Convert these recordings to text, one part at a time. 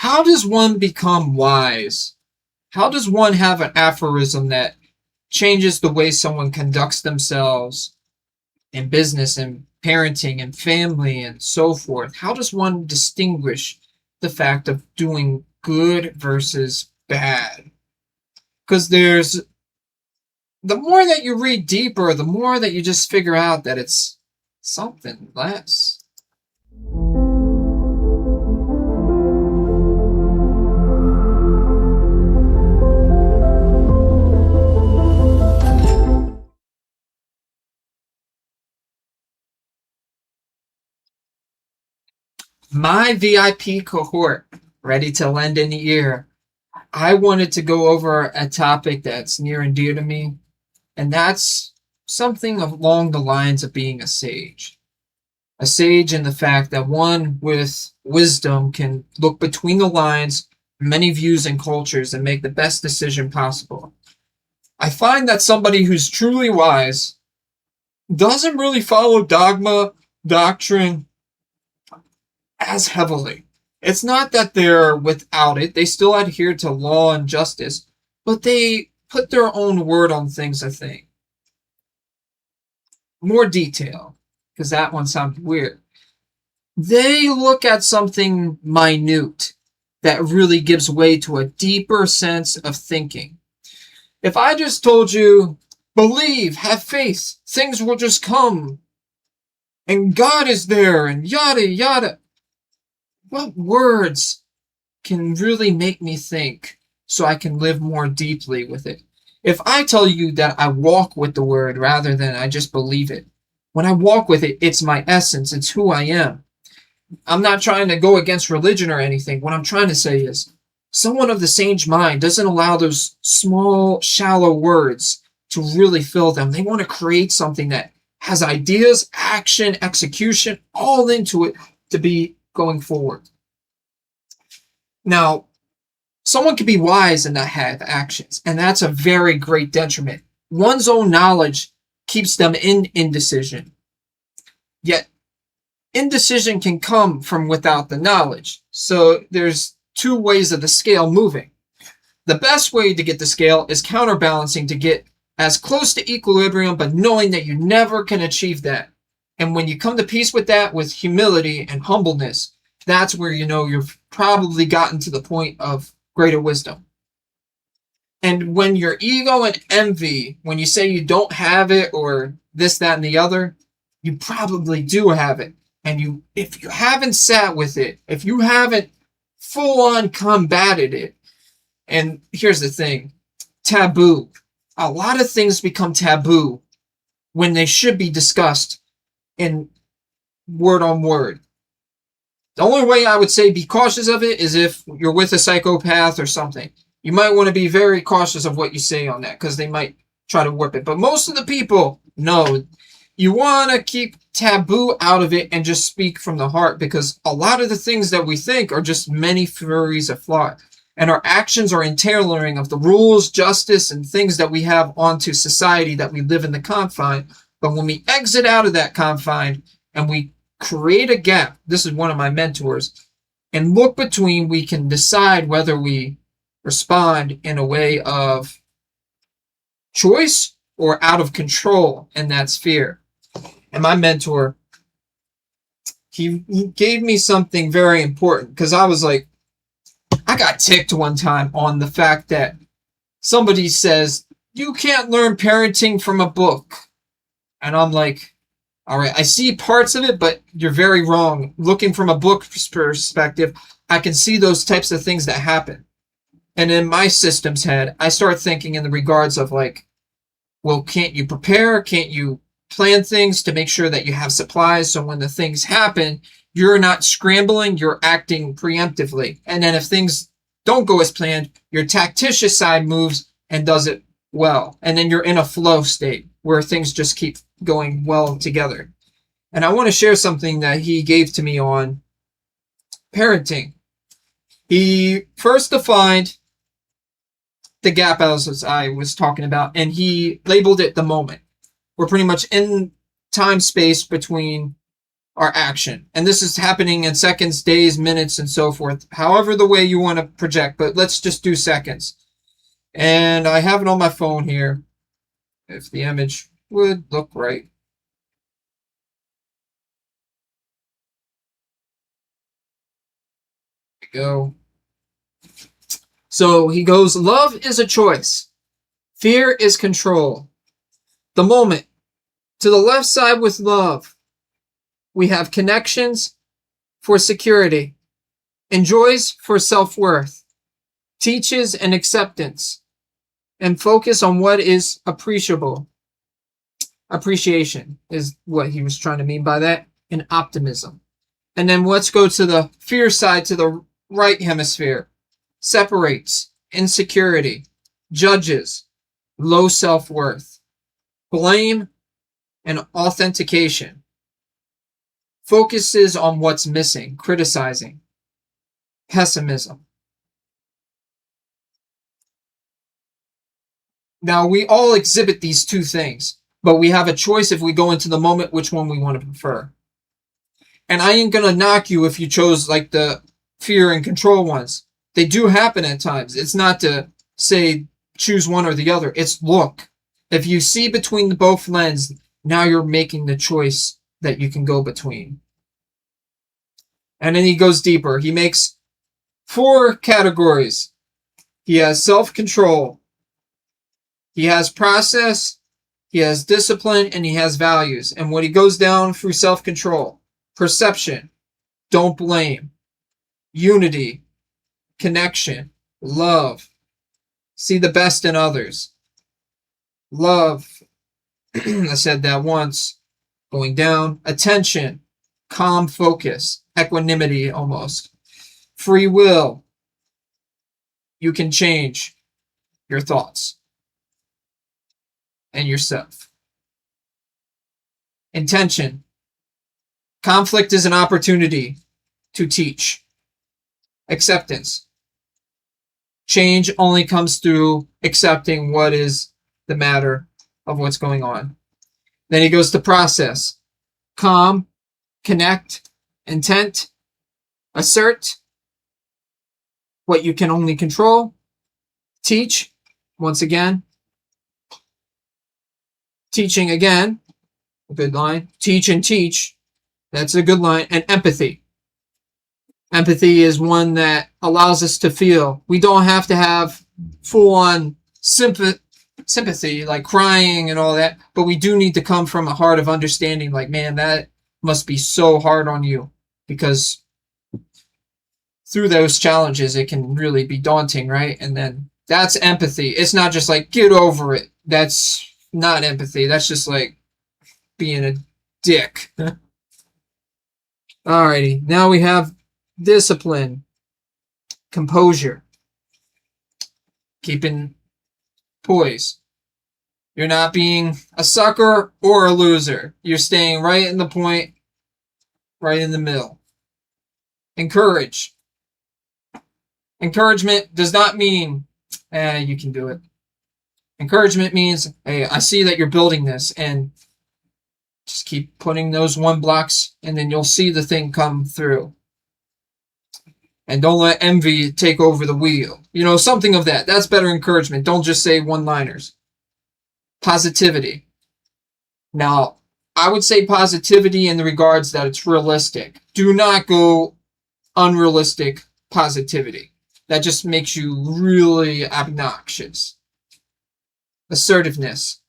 how does one become wise? How does one have an aphorism that changes the way someone conducts themselves in business and parenting and family and so forth? How does one distinguish the fact of doing good versus bad? Because there's the more that you read deeper, the more that you just figure out that it's something less. My VIP cohort, ready to lend an ear. I wanted to go over a topic that's near and dear to me, and that's something along the lines of being a sage. A sage in the fact that one with wisdom can look between the lines, many views and cultures, and make the best decision possible. I find that somebody who's truly wise doesn't really follow dogma, doctrine as heavily. It's not that they're without it, they still adhere to law and justice, but they put their own word on things, I think. More detail, because that one sounds weird. They look at something minute that really gives way to a deeper sense of thinking. If I just told you, believe, have faith, things will just come, and God is there, and yada yada, what words can really make me think so I can live more deeply with it? If I tell you that I walk with the word rather than I just believe it, when I walk with it, it's my essence, it's who I am. I'm not trying to go against religion or anything. What I'm trying to say is someone of the sage mind doesn't allow those small, shallow words to really fill them. They want to create something that has ideas, action, execution, all into it to be going forward. Now, someone can be wise and not have actions, and that's a very great detriment. One's own knowledge keeps them in indecision. Yet, indecision can come from without the knowledge. So there's two ways of the scale moving. The best way to get the scale is counterbalancing to get as close to equilibrium, but knowing that you never can achieve that. And when you come to peace with that, with humility and humbleness, that's where you know you've probably gotten to the point of greater wisdom. And when your ego and envy, when you say you don't have it or this, that, and the other, you probably do have it. And if you haven't sat with it, if you haven't full on combated it, and here's the thing, taboo. A lot of things become taboo when they should be discussed in word on word. The only way I would say be cautious of it is if you're with a psychopath or something. You might want to be very cautious of what you say on that because they might try to warp it. But most of the people, no. You want to keep taboo out of it and just speak from the heart, because a lot of the things that we think are just many furies of thought. And our actions are entailing of the rules, justice, and things that we have onto society that we live in the confine. But when we exit out of that confine and we create a gap, this is one of my mentors, and look between, we can decide whether we respond in a way of choice or out of control, and that's fear. And my mentor, he gave me something very important, because I was like, I got ticked one time on the fact that somebody says, you can't learn parenting from a book. And I'm like, all right, I see parts of it, but you're very wrong. Looking from a book perspective, I can see those types of things that happen. And in my system's head, I start thinking in the regards of like, well, can't you prepare? Can't you plan things to make sure that you have supplies so when the things happen, you're not scrambling, you're acting preemptively. And then if things don't go as planned, your tactitious side moves and does it well. And then you're in a flow state where things just keep going well together. And I want to share something that he gave to me on parenting. He first defined the gap as I was talking about, and he labeled it the moment. We're pretty much in time space between our action. And this is happening in seconds, days, minutes, and so forth. However the way you want to project, but let's just do seconds. And I have it on my phone here, if the image would look right. There we go. So he goes, love is a choice. Fear is control. The moment. To the left side with love, we have connections for security, enjoys for self-worth, teaches and acceptance, and focus on what is appreciable. Appreciation is what he was trying to mean by that, and optimism. And then let's go to the fear side, to the right hemisphere. Separates, insecurity, judges, low self-worth, blame, and authentication. Focuses on what's missing, criticizing, pessimism. Now, we all exhibit these two things, but we have a choice if we go into the moment which one we want to prefer. And I ain't gonna knock you if you chose like the fear and control ones. They do happen at times. It's not to say choose one or the other. It's look. If you see between the both lens, now you're making the choice that you can go between. And then he goes deeper. He makes 4 categories. He has self-control. He has process. He has discipline, and he has values. And when he goes down through self-control, perception, don't blame, unity, connection, love, see the best in others, love, I said that once, going down, attention, calm focus, equanimity almost, free will, you can change your thoughts and yourself. Intention, conflict is an opportunity to teach. Acceptance, change only comes through accepting what is the matter of what's going on. Then he goes to process, calm, connect, intent, assert, what you can only control, teach, once again, teaching again, a good line, teach and teach, that's a good line, and empathy. Empathy is one that allows us to feel. We don't have to have full-on sympathy, like crying and all that, but we do need to come from a heart of understanding, like, man, that must be so hard on you, because through those challenges, it can really be daunting, right? And then that's empathy. It's not just like, get over it. That's not empathy. That's just like being a dick. Alrighty, now we have discipline, composure, keeping poise. You're not being a sucker or a loser. You're staying right in the point, right in the middle. Encourage. Encouragement does not mean, you can do it. Encouragement means, hey, I see that you're building this, and just keep putting those 1 blocks, and then you'll see the thing come through. And don't let envy take over the wheel. You know, something of that. That's better encouragement. Don't just say one-liners. Positivity. Now, I would say positivity in the regards that it's realistic. Do not go unrealistic positivity. That just makes you really obnoxious. Assertiveness.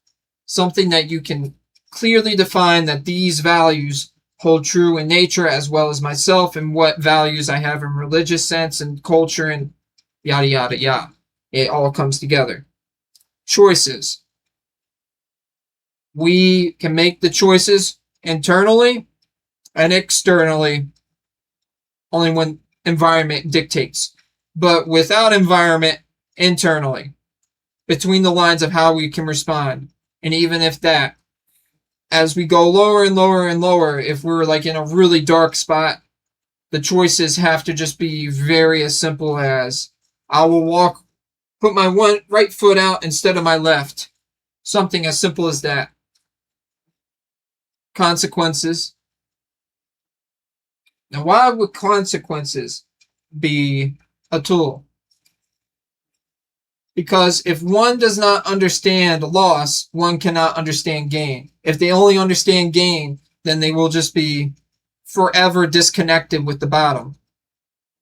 Something that you can clearly define that these values hold true in nature as well as myself, and what values I have in religious sense and culture and yada, yada, yada. It all comes together. Choices. We can make the choices internally and externally only when environment dictates. But without environment, internally, between the lines of how we can respond. And even if that, as we go lower and lower and lower, if we're like in a really dark spot, the choices have to just be very as simple as, I will put my right foot out instead of my left. Something as simple as that. Consequences. Now, why would consequences be a tool? Because if one does not understand loss, one cannot understand gain. If they only understand gain, then they will just be forever disconnected with the bottom.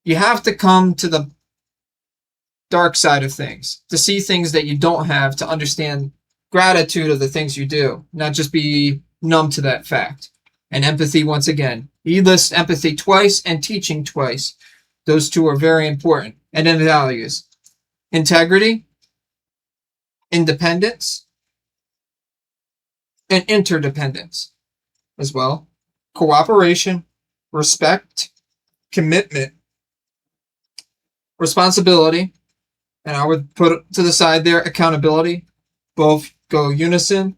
You have to come to the dark side of things to see things that you don't have, to understand gratitude of the things you do, not just be numb to that fact. And empathy, once again, he lists empathy twice and teaching twice. Those two are very important. And then values: integrity, independence, and interdependence as well. Cooperation, respect, commitment, responsibility, and I would put to the side there accountability. Both go unison.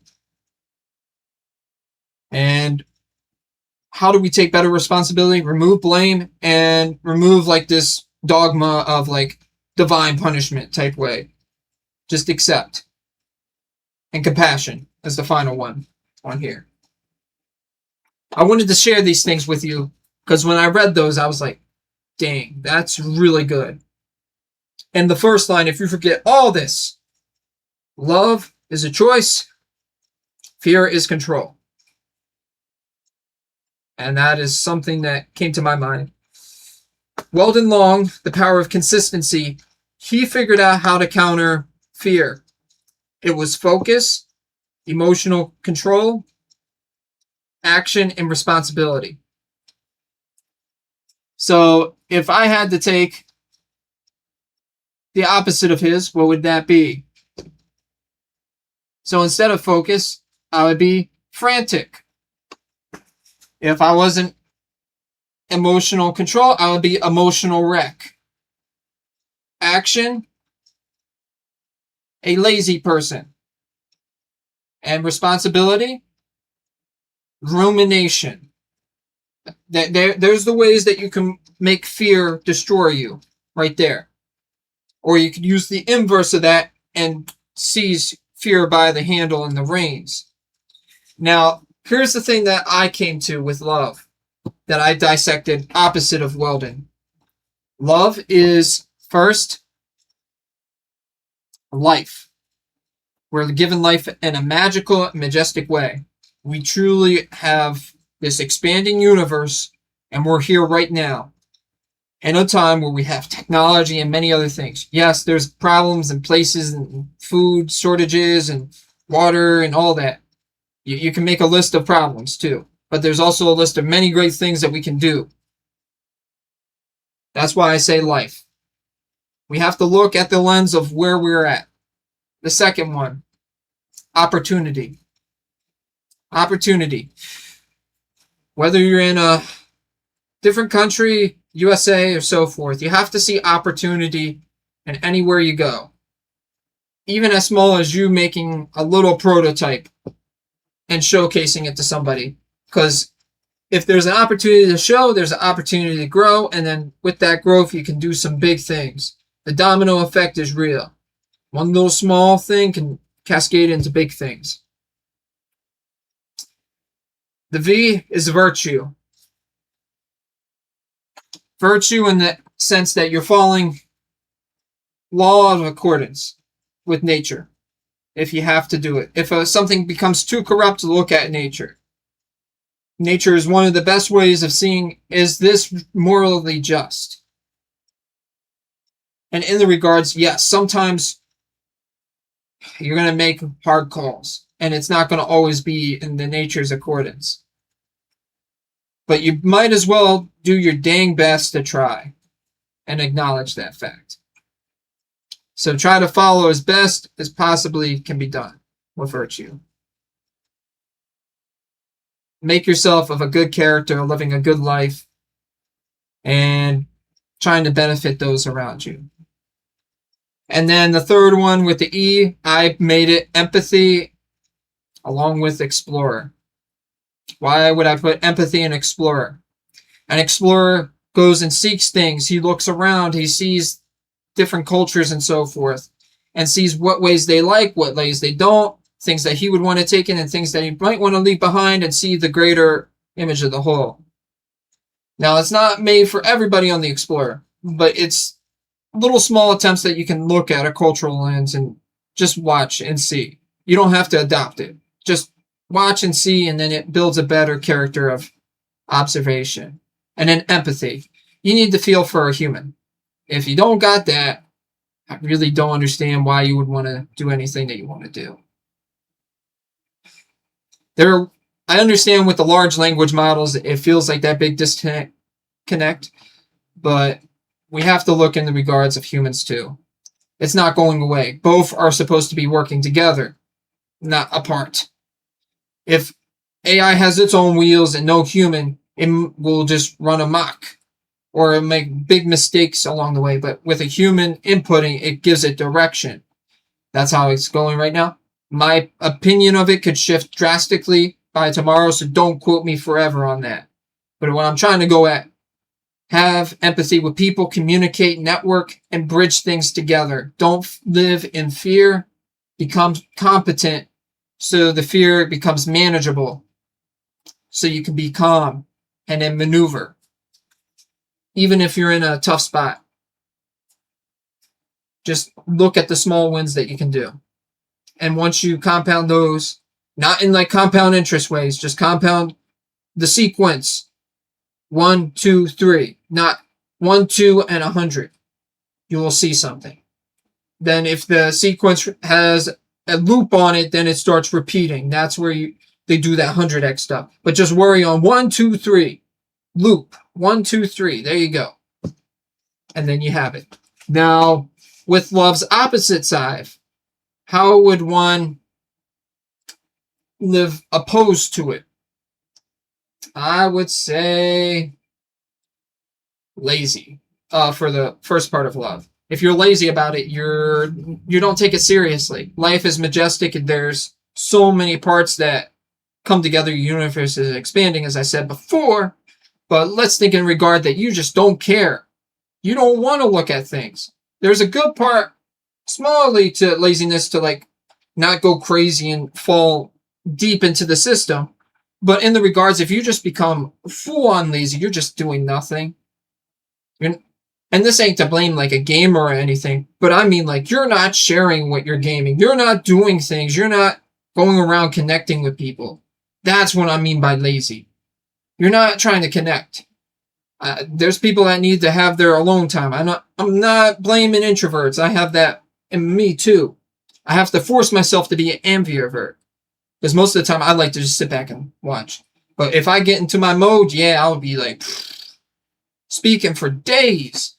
And how do we take better responsibility? Remove blame and remove like this dogma of like divine punishment type way. Just accept. And compassion is the final one on here. I wanted to share these things with you because when I read those, I was like, dang, that's really good. And the first line, if you forget all this, love is a choice, fear is control. And that is something that came to my mind. Weldon Long, The Power of Consistency, he figured out how to counter fear. It was focus, emotional control, action, and responsibility. So if I had to take the opposite of his, what would that be? So instead of focus, I would be frantic. If I wasn't emotional control, I would be emotional wreck. Action, a lazy person. And responsibility, rumination. There's the ways that you can make fear destroy you right there. Or you could use the inverse of that and seize fear by the handle and the reins. Now, here's the thing that I came to with love, that I dissected opposite of Weldon. Love is first life. We're given life in a magical, majestic way. We truly have this expanding universe, and we're here right now in a time where we have technology and many other things. Yes, there's problems and places and food shortages and water and all that. You can make a list of problems too, but there's also a list of many great things that we can do. That's why I say life. We have to look at the lens of where we're at. The second one, opportunity. Opportunity. Whether you're in a different country, USA, or so forth, you have to see opportunity in anywhere you go. Even as small as you making a little prototype and showcasing it to somebody. Because if there's an opportunity to show, there's an opportunity to grow, and then with that growth, you can do some big things. The domino effect is real. One little small thing can cascade into big things. The V is virtue. Virtue in the sense that you're following law of accordance with nature. If you have to do it. If something becomes too corrupt, look at nature. Nature is one of the best ways of seeing, is this morally just? And in the regards, yes, sometimes you're going to make hard calls, and it's not going to always be in the nature's accordance. But you might as well do your dang best to try and acknowledge that fact. So try to follow as best as possibly can be done with virtue. Make yourself of a good character, living a good life, and trying to benefit those around you. And then the third one with the E, I made it empathy along with explorer. Why would I put empathy and explorer? An explorer goes and seeks things. He looks around. He sees different cultures and so forth, and sees what ways they like, what ways they don't, things that he would want to take in and things that he might want to leave behind, and see the greater image of the whole. Now, it's not made for everybody on the Explorer, but it's little small attempts that you can look at a cultural lens and just watch and see. You don't have to adopt it. Just watch and see, and then it builds a better character of observation. And then empathy. You need to feel for a human. If you don't got that, I really don't understand why you would want to do anything that you want to do. I understand with the large language models, it feels like that big disconnect, but we have to look in the regards of humans too. It's not going away. Both are supposed to be working together, not apart. If AI has its own wheels and no human, it will just run amok or make big mistakes along the way. But with a human inputting, it gives it direction. That's how it's going right now. My opinion of it could shift drastically by tomorrow, so don't quote me forever on that. But what I'm trying to go at, have empathy with people, communicate, network, and bridge things together. Don't live in fear. Become competent so the fear becomes manageable. So you can be calm and then maneuver. Even if you're in a tough spot. Just look at the small wins that you can do. And once you compound those, not in like compound interest ways, just compound the sequence. 1, 2, 3, not 1, 2, and 100. You will see something. Then if the sequence has a loop on it, then it starts repeating. That's where they do that 100x stuff. But just worry on 1, 2, 3. Loop. 1, 2, 3. There you go. And then you have it. Now, with love's opposite side, how would one live opposed to it? I would say lazy for the first part of love. If you're lazy about it, you don't take it seriously. Life is majestic and there's so many parts that come together. Your universe is expanding, as I said before. But let's think in regard that you just don't care. You don't want to look at things. There's a good part, smallly, to laziness to like not go crazy and fall deep into the system. But in the regards, if you just become full-on lazy, you're just doing nothing. And this ain't to blame like a gamer or anything, but I mean like you're not sharing what you're gaming. You're not doing things. You're not going around connecting with people. That's what I mean by lazy. You're not trying to connect. There's people that need to have their alone time. I'm not blaming introverts. I have that in me too. I have to force myself to be an ambivert. Because most of the time I like to just sit back and watch. But if I get into my mode, yeah, I'll be like speaking for days.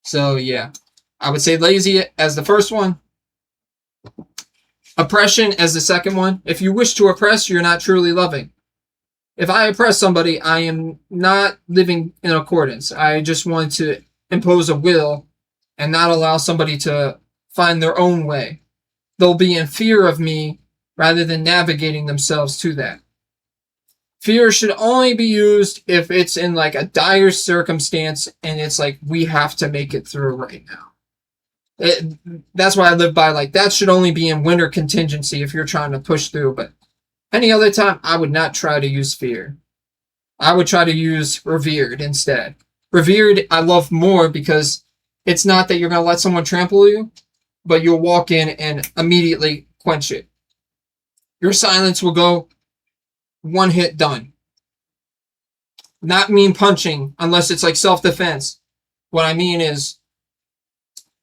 So yeah, I would say lazy as the first one. Oppression as the second one. If you wish to oppress, you're not truly loving. If I oppress somebody, I am not living in accordance. I just want to impose a will and not allow somebody to find their own way. They'll be in fear of me rather than navigating themselves to that. Fear should only be used if it's in like a dire circumstance and it's like we have to make it through right now. That's why I live by like that should only be in winter contingency if you're trying to push through. But any other time, I would not try to use fear. I would try to use revered instead. Revered, I love more because it's not that you're going to let someone trample you, but you'll walk in and immediately quench it. Your silence will go one hit done. Not mean punching unless it's like self-defense. What I mean is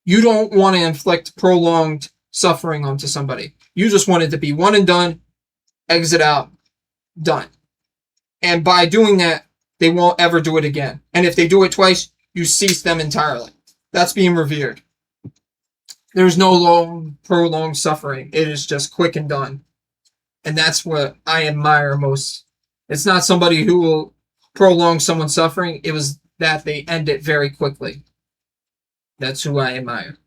you don't want to inflict prolonged suffering onto somebody. You just want it to be one and done, exit out, done. And by doing that, they won't ever do it again. And if they do it twice, you cease them entirely. That's being revered. There's no long, prolonged suffering. It is just quick and done. And that's what I admire most. It's not somebody who will prolong someone's suffering. It was that they end it very quickly. That's who I admire.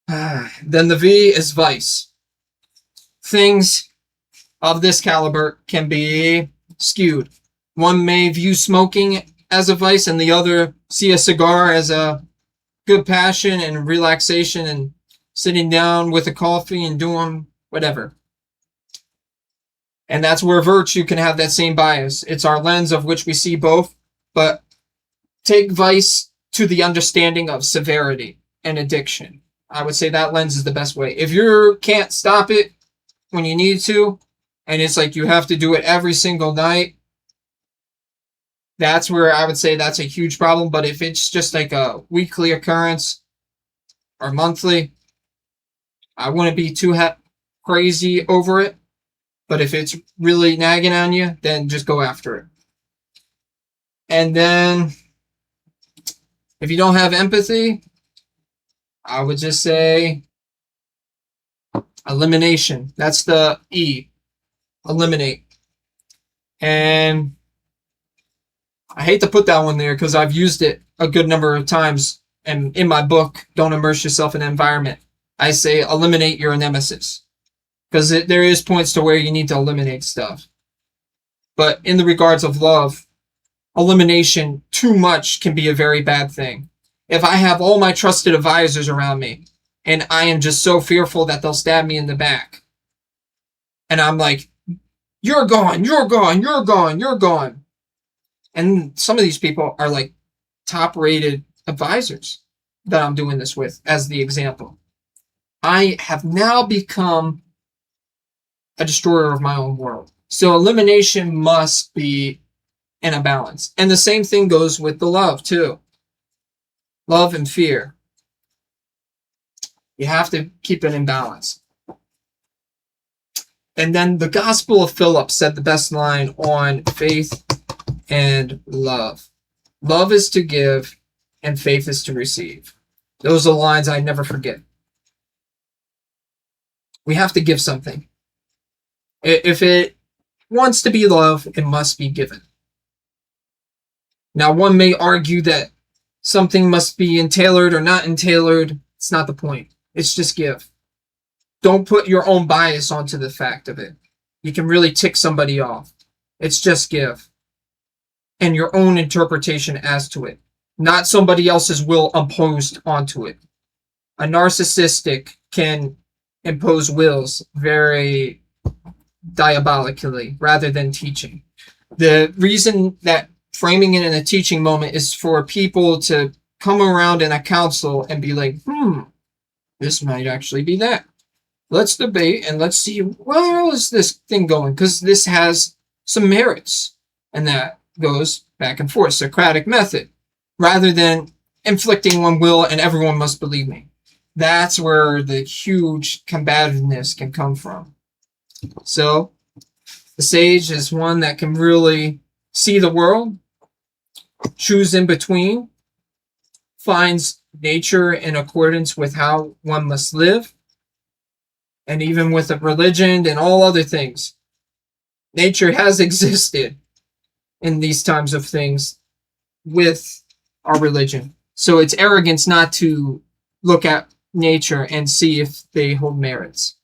Then the V is vice. Things of this caliber can be skewed. One may view smoking as a vice and the other see a cigar as a good passion and relaxation and sitting down with a coffee and doing whatever. And that's where virtue can have that same bias. It's our lens of which we see both, but take vice to the understanding of severity and addiction. I would say that lens is the best way. If you can't stop it when you need to, and it's like you have to do it every single night, that's where I would say that's a huge problem. But if it's just like a weekly occurrence or monthly, I wouldn't be too crazy over it. But if it's really nagging on you, then just go after it. And then if you don't have empathy, I would just say elimination. That's the E. Eliminate. And I hate to put that one there because I've used it a good number of times. And in my book, Don't Immerse Yourself in an Environment, I say eliminate your nemesis. Because there is points to where you need to eliminate stuff. But in the regards of love, elimination too much can be a very bad thing. If I have all my trusted advisors around me and I am just so fearful that they'll stab me in the back, and I'm like, you're gone, you're gone, you're gone, you're gone. And some of these people are like top rated advisors that I'm doing this with as the example. I have now become a destroyer of my own world. So elimination must be in a balance. And the same thing goes with the love too. Love and fear. You have to keep it in balance. And then the Gospel of Philip said the best line on faith and love. Love is to give and faith is to receive. Those are lines I never forget. We have to give something. If it wants to be love, it must be given. Now, one may argue that something must be entailored or not entailored. It's not the point. It's just give. Don't put your own bias onto the fact of it. You can really tick somebody off. It's just give. And your own interpretation as to it. Not somebody else's will imposed onto it. A narcissistic can impose wills very diabolically rather than teaching. The reason that framing it in a teaching moment is for people to come around in a council and be like, this might actually be that. Let's debate and let's see where is this thing going, because this has some merits. And that goes back and forth, Socratic method, rather than inflicting one will and everyone must believe me. That's where the huge combativeness can come from. So the sage is one that can really see the world, choose in between, finds nature in accordance with how one must live, and even with a religion and all other things. Nature has existed in these times of things with our religion. So it's arrogance not to look at nature and see if they hold merits.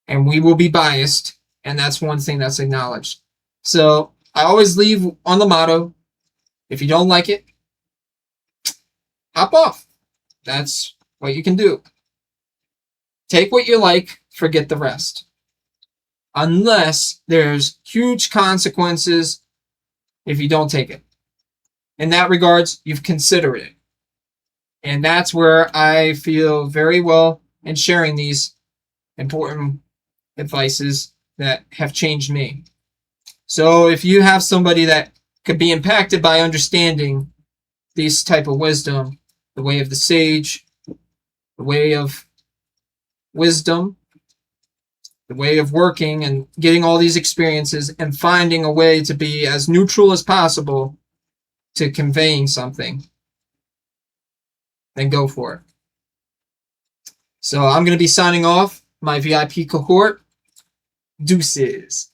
And we will be biased, and that's one thing that's acknowledged. So I always leave on the motto, if you don't like it, hop off. That's what you can do. Take what you like, forget the rest. Unless there's huge consequences if you don't take it. In that regards, you've considered it. And that's where I feel very well in sharing these important advices that have changed me. So if you have somebody that could be impacted by understanding these type of wisdom, the way of the sage, the way of wisdom, the way of working and getting all these experiences and finding a way to be as neutral as possible to conveying something, then go for it. So I'm going to be signing off my VIP cohort. Deuces.